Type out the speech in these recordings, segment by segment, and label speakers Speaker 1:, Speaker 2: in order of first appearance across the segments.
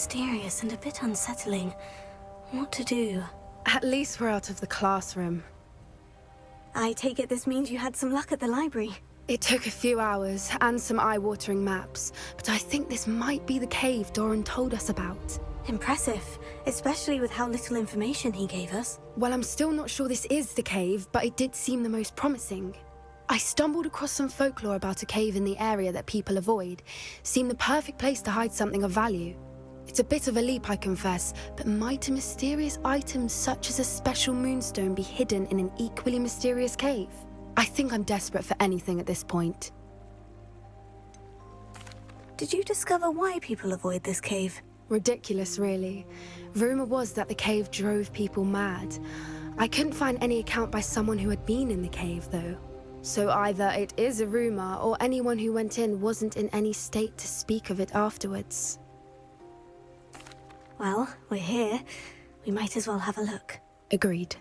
Speaker 1: mysterious and a bit unsettling. What to do?
Speaker 2: At least we're out of the classroom.
Speaker 1: I take it this means you had some luck at the library.
Speaker 2: It took a few hours and some eye-watering maps, but I think this might be the cave Dorran told us about.
Speaker 1: Impressive, especially with how little information he gave us.
Speaker 2: Well, I'm still not sure this is the cave, but it did seem the most promising. I stumbled across some folklore about a cave in the area that people avoid. Seemed the perfect place to hide something of value. It's a bit of a leap, I confess, but might a mysterious item such as a special moonstone be hidden in an equally mysterious cave? I think I'm desperate for anything at this point.
Speaker 1: Did you discover why people avoid this cave?
Speaker 2: Ridiculous, really. Rumor was that the cave drove people mad. I couldn't find any account by someone who had been in the cave, though. So either it is a rumor, or anyone who went in wasn't in any state to speak of it afterwards.
Speaker 1: Well, we're here. We might as well have a look.
Speaker 2: Agreed.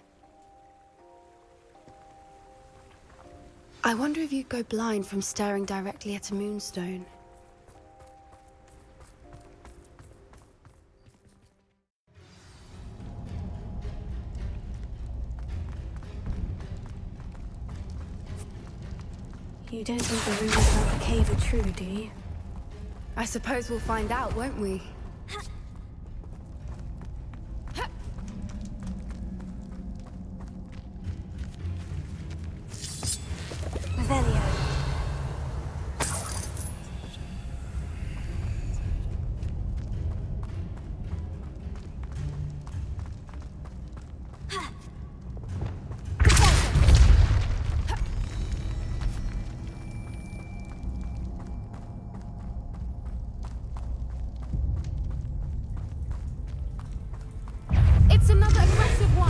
Speaker 2: I wonder if you'd go blind from staring directly at a moonstone.
Speaker 1: You don't think the rumors about the cave are true, do you?
Speaker 2: I suppose we'll find out, won't we?
Speaker 1: Revelio.
Speaker 2: It's another aggressive one!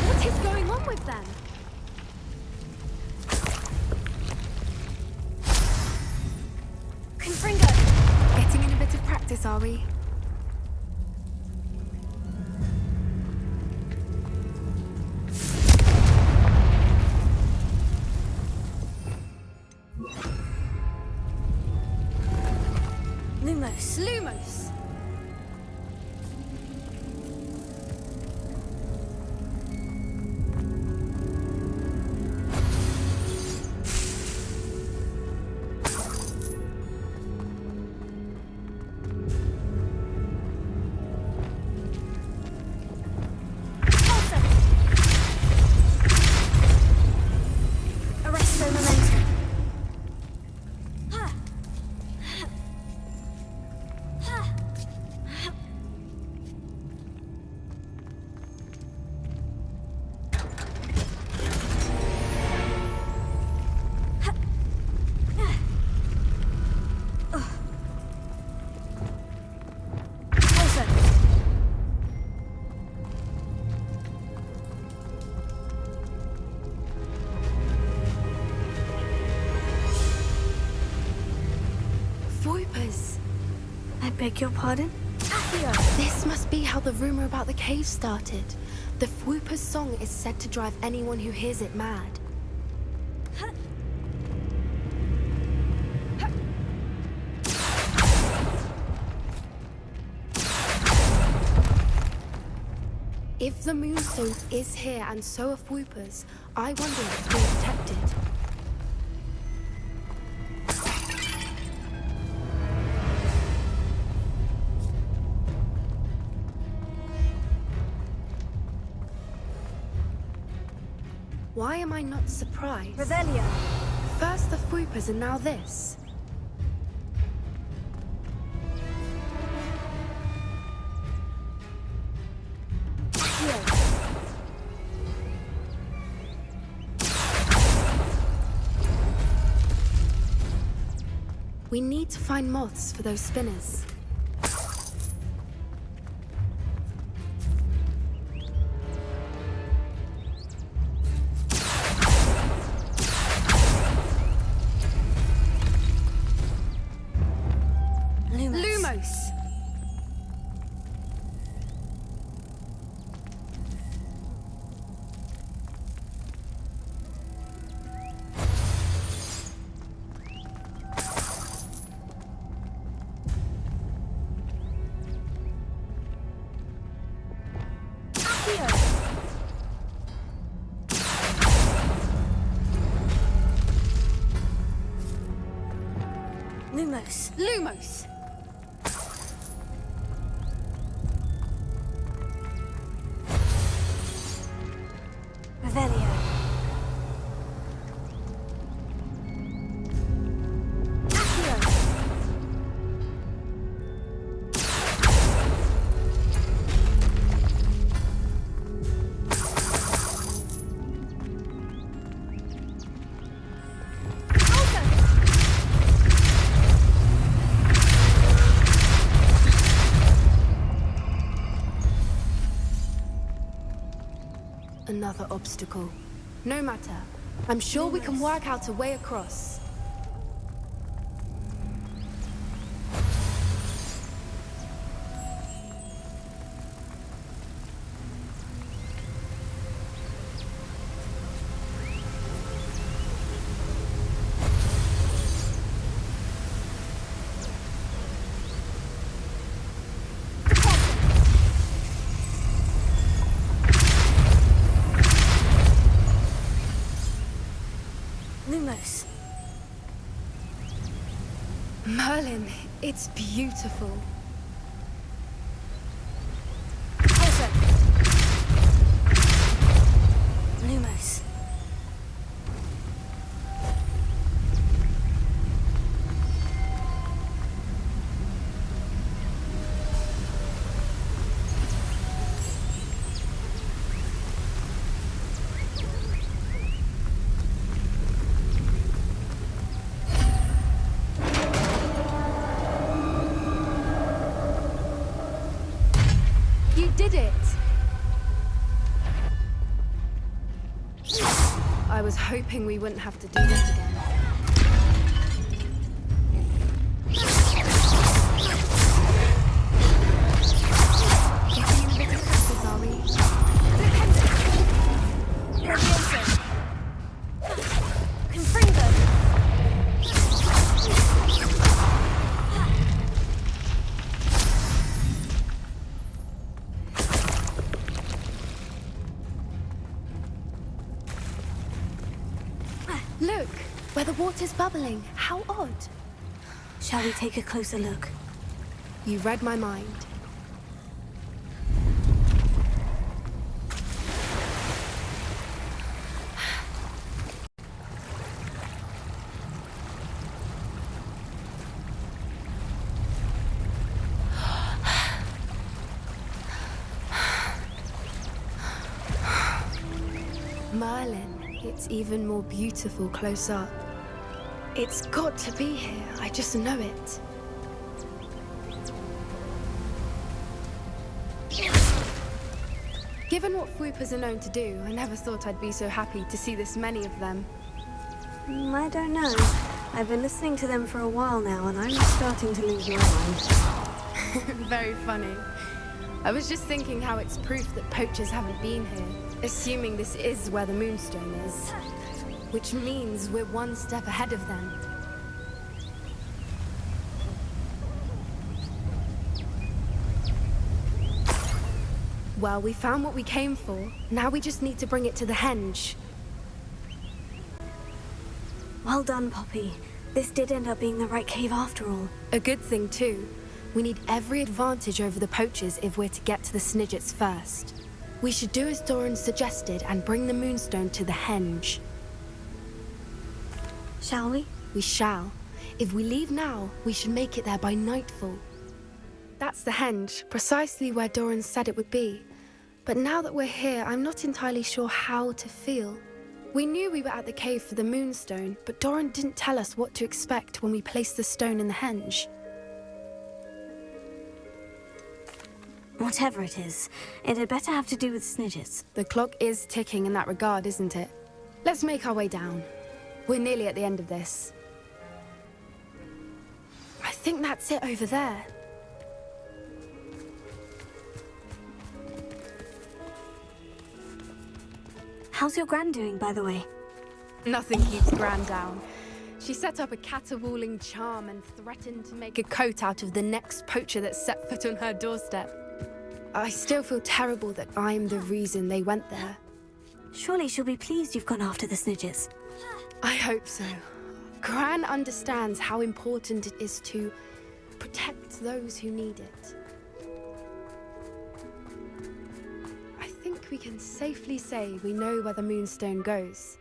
Speaker 2: What is going on with them? Confringo! Getting in a bit of practice, are we? Lumos!
Speaker 1: Beg your pardon?
Speaker 2: This must be how the rumor about the cave started. The Fwooper's song is said to drive anyone who hears it mad. If the Moonstone is here and so are Fwoopers, I wonder if it's being protected. Why am I not surprised?
Speaker 1: Revelio.
Speaker 2: First the Fwoopers and now this. We need to find moths for those spinners.
Speaker 1: Lumos.
Speaker 2: Lumos!
Speaker 1: Revelio.
Speaker 2: Another obstacle. No matter. I'm sure we can work out a way across.
Speaker 1: Lumos.
Speaker 2: Merlin, it's beautiful.
Speaker 1: Also. Lumos.
Speaker 2: You did it! I was hoping we wouldn't have to do this again. Getting in a bit of practice, are we?
Speaker 1: Confringo.
Speaker 2: Look, where the water's bubbling. How odd.
Speaker 1: Shall we take a closer look?
Speaker 2: You read my mind. Merlin, it's even more beautiful close up. It's got to be here, I just know it. Given what Fwoopas are known to do, I never thought I'd be so happy to see this many of them.
Speaker 1: I don't know. I've been listening to them for a while now, and I'm starting to lose my mind.
Speaker 2: Very funny. I was just thinking how it's proof that poachers haven't been here, assuming this is where the Moonstone is. Which means we're one step ahead of them. Well, we found what we came for. Now we just need to bring it to the henge.
Speaker 1: Well done, Poppy. This did end up being the right cave after all.
Speaker 2: A good thing, too. We need every advantage over the poachers if we're to get to the Snidgets first. We should do as Dorran suggested and bring the Moonstone to the henge.
Speaker 1: Shall we?
Speaker 2: We shall. If we leave now, we should make it there by nightfall. That's the henge, precisely where Dorran said it would be. But now that we're here, I'm not entirely sure how to feel. We knew we were at the cave for the Moonstone, but Dorran didn't tell us what to expect when we placed the stone in the henge.
Speaker 1: Whatever it is, it had better have to do with Snidgets.
Speaker 2: The clock is ticking in that regard, isn't it? Let's make our way down. We're nearly at the end of this. I think that's it over there.
Speaker 1: How's your Gran doing, by the way?
Speaker 2: Nothing keeps Gran down. She set up a caterwauling charm and threatened to make a coat out of the next poacher that set foot on her doorstep. I still feel terrible that I'm the reason they went there.
Speaker 1: Surely she'll be pleased you've gone after the Snidgets.
Speaker 2: I hope so. Gran understands how important it is to protect those who need it. I think we can safely say we know where the Moonstone goes.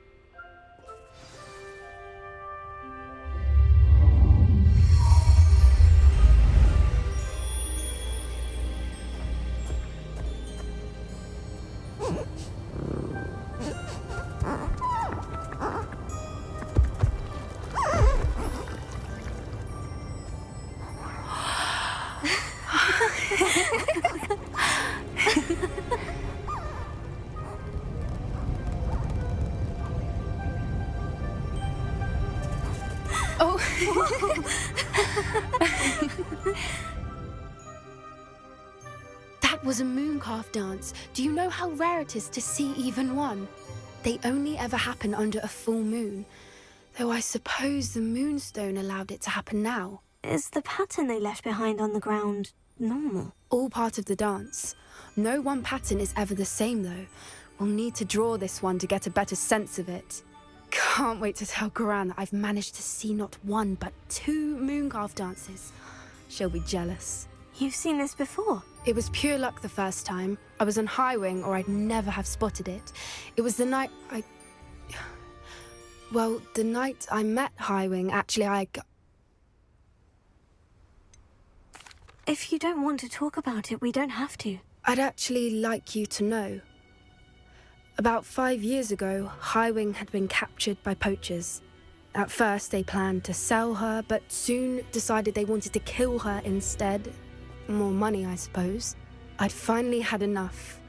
Speaker 2: That was a mooncalf dance. Do you know how rare it is to see even one? They only ever happen under a full moon, though I suppose the Moonstone allowed it to happen now.
Speaker 1: Is the pattern they left behind on the ground normal?
Speaker 2: All part of the dance. No one pattern is ever the same, though. We'll need to draw this one to get a better sense of it. Can't wait to tell Gran that I've managed to see not one, but 2 mooncalf dances. She'll be jealous.
Speaker 1: You've seen this before?
Speaker 2: It was pure luck the first time. I was on Highwing, or I'd never have spotted it. It was the night the night I met Highwing, actually,
Speaker 1: If you don't want to talk about it, we don't have to.
Speaker 2: I'd actually like you to know. About 5 years ago, Highwing had been captured by poachers. At first, they planned to sell her, but soon decided they wanted to kill her instead. More money, I suppose. I'd finally had enough.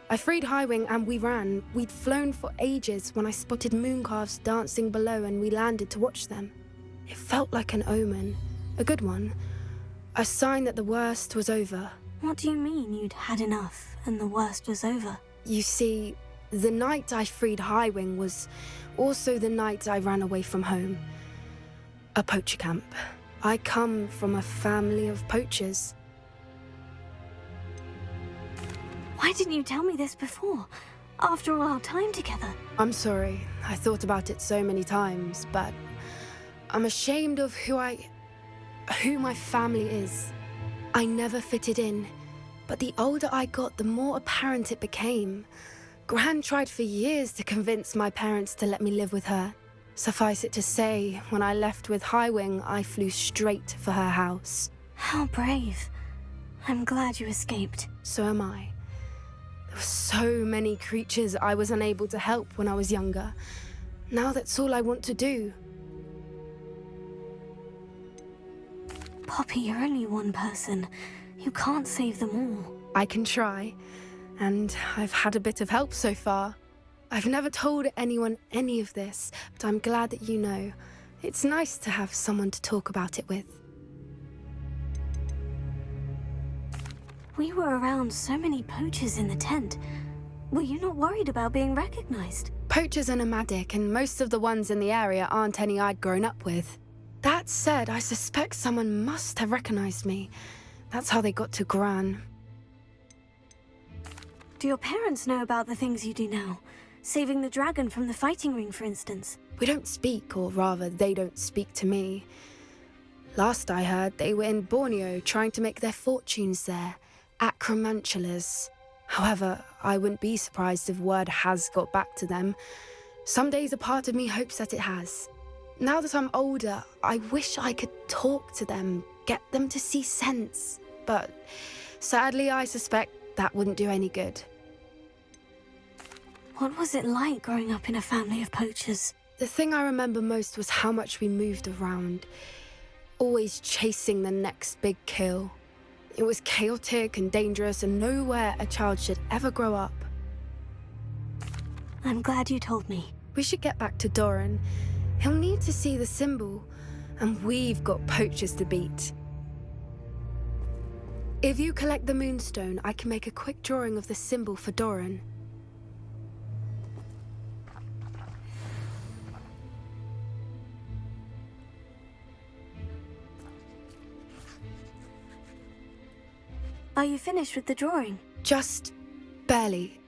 Speaker 2: I freed Highwing and we ran. We'd flown for ages when I spotted mooncalves dancing below and we landed to watch them. It felt like an omen, a good one, a sign that the worst was over.
Speaker 1: What do you mean you'd had enough and the worst was over?
Speaker 2: You see, the night I freed Highwing was also the night I ran away from home. A poacher camp. I come from a family of poachers.
Speaker 1: Why didn't you tell me this before? After all our time together.
Speaker 2: I'm sorry. I thought about it so many times, but I'm ashamed of who my family is. I never fitted in, but the older I got, the more apparent it became. Gran tried for years to convince my parents to let me live with her. Suffice it to say, when I left with Highwing, I flew straight for her house.
Speaker 1: How brave. I'm glad you escaped.
Speaker 2: So am I. There were so many creatures I was unable to help when I was younger. Now that's all I want to do.
Speaker 1: Poppy, you're only one person. You can't save them all.
Speaker 2: I can try, and I've had a bit of help so far. I've never told anyone any of this, but I'm glad that you know. It's nice to have someone to talk about it with.
Speaker 1: We were around so many poachers in the tent. Were you not worried about being recognized?
Speaker 2: Poachers are nomadic, and most of the ones in the area aren't any I'd grown up with. That said, I suspect someone must have recognized me. That's how they got to Gran.
Speaker 1: Do your parents know about the things you do now? Saving the dragon from the fighting ring, for instance.
Speaker 2: We don't speak, or rather, they don't speak to me. Last I heard, they were in Borneo trying to make their fortunes there. Acromantulas. However, I wouldn't be surprised if word has got back to them. Some days a part of me hopes that it has. Now that I'm older, I wish I could talk to them, get them to see sense. But sadly, I suspect that wouldn't do any good.
Speaker 1: What was it like growing up in a family of poachers?
Speaker 2: The thing I remember most was how much we moved around, always chasing the next big kill. It was chaotic and dangerous and nowhere a child should ever grow up.
Speaker 1: I'm glad you told me.
Speaker 2: We should get back to Dorran. He'll need to see the symbol, and we've got poachers to beat. If you collect the Moonstone, I can make a quick drawing of the symbol for Dorran.
Speaker 1: Are you finished with the drawing?
Speaker 2: Just barely.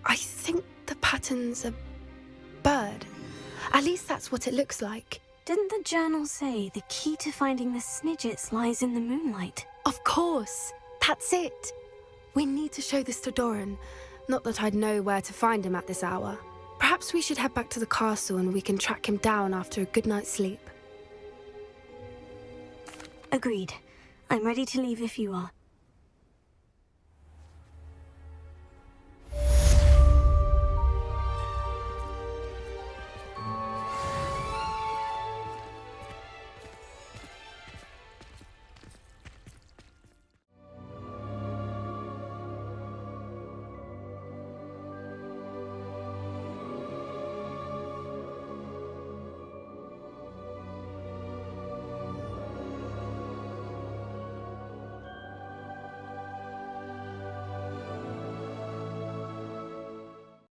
Speaker 2: I think the pattern's a bird. At least that's what it looks like.
Speaker 1: Didn't the journal say the key to finding the Snidgets lies in the moonlight?
Speaker 2: Of course! That's it! We need to show this to Dorran. Not that I'd know where to find him at this hour. Perhaps we should head back to the castle and we can track him down after a good night's sleep.
Speaker 1: Agreed. I'm ready to leave if you are.